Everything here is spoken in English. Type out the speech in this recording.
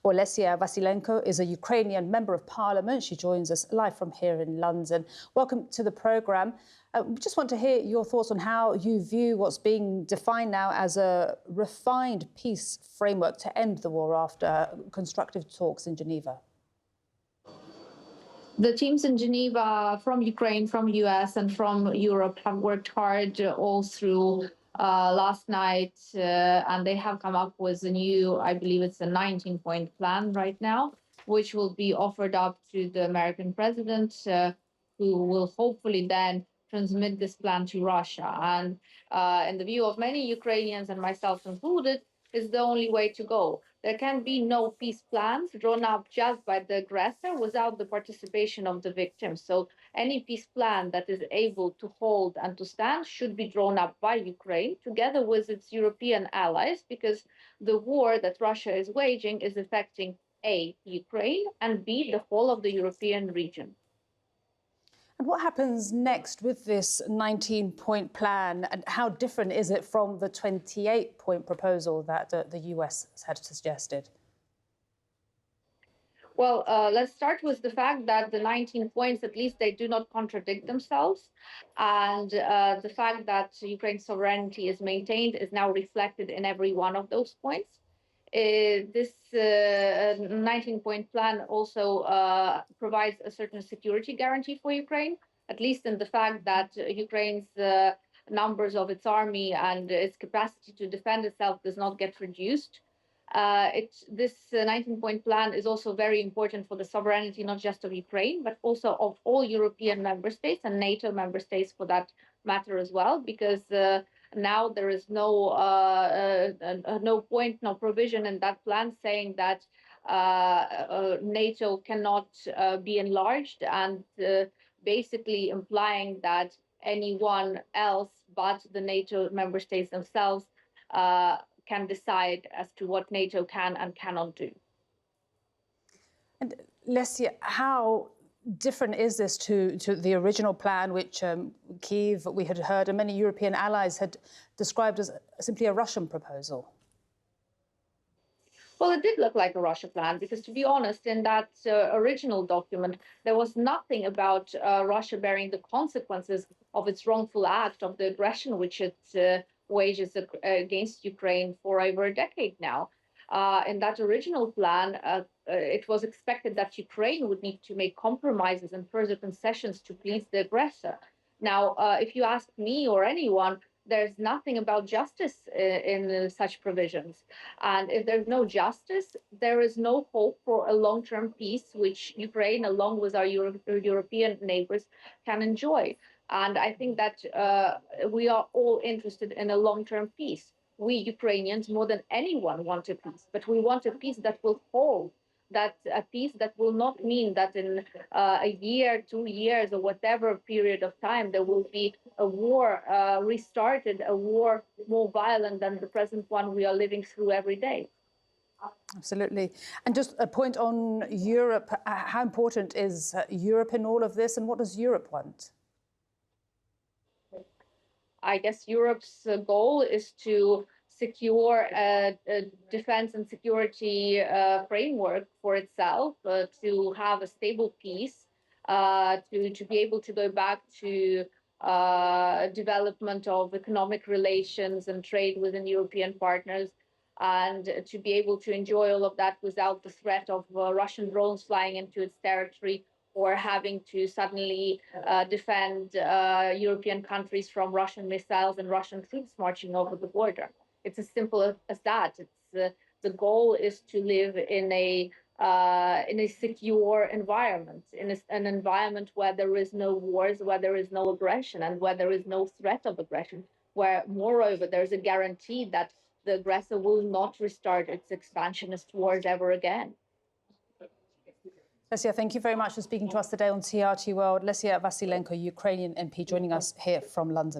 Lesia Vasylenko is a Ukrainian member of parliament. She joins us live from here in London. Welcome to the programme. We just want to hear your thoughts on how you view what's being defined now as a refined peace framework to end the war after constructive talks in Geneva. The teams in Geneva from Ukraine, from US and from Europe have worked hard all through last night, and they have come up with a new, I believe it's a 19-point plan right now, which will be offered up to the American president, who will hopefully then transmit this plan to Russia. And in the view of many Ukrainians, and myself included, is the only way to go. There can be no peace plans drawn up just by the aggressor without the participation of the victims. So any peace plan that is able to hold and to stand should be drawn up by Ukraine together with its European allies, because the war that Russia is waging is affecting A, Ukraine, and B, the whole of the European region. And what happens next with this 19-point plan, and how different is it from the 28-point proposal that the US had suggested? Well, let's start with the fact that the 19 points, at least they do not contradict themselves. And the fact that Ukraine's sovereignty is maintained is now reflected in every one of those points. This 19-point plan also provides a certain security guarantee for Ukraine, at least in the fact that Ukraine's numbers of its army and its capacity to defend itself does not get reduced. This 19-point plan is also very important for the sovereignty, not just of Ukraine, but also of all European member states and NATO member states for that matter as well, because now there is no point, no provision in that plan saying that NATO cannot be enlarged, and basically implying that anyone else but the NATO member states themselves can decide as to what NATO can and cannot do. And Lesia, how different is this to the original plan, which Kyiv, we had heard, and many European allies had described as simply a Russian proposal? Well, it did look like a Russia plan, because, to be honest, in that original document, there was nothing about Russia bearing the consequences of its wrongful act, of the aggression which it wages against Ukraine for over a decade now. In that original plan, it was expected that Ukraine would need to make compromises and further concessions to please the aggressor. Now, if you ask me or anyone, there's nothing about justice in such provisions. And if there's no justice, there is no hope for a long-term peace, which Ukraine, along with our European neighbors, can enjoy. And I think that we are all interested in a long-term peace. We Ukrainians, more than anyone, want a peace, but we want a peace that will hold, that a peace that will not mean that in a year, 2 years, or whatever period of time, there will be a war restarted, a war more violent than the present one we are living through every day. Absolutely. And just a point on Europe, how important is Europe in all of this, and what does Europe want? I guess Europe's goal is to secure a defense and security framework for itself, to have a stable peace, to be able to go back to development of economic relations and trade within European partners, and to be able to enjoy all of that without the threat of Russian drones flying into its territory, or having to suddenly defend European countries from Russian missiles and Russian troops marching over the border. It's as simple as that. The goal is to live in a secure environment, in an environment where there is no wars, where there is no aggression, and where there is no threat of aggression, where, moreover, there's a guarantee that the aggressor will not restart its expansionist wars ever again. Lesia, thank you very much for speaking to us today on TRT World. Lesia Vasylenko, Ukrainian MP, joining us here from London.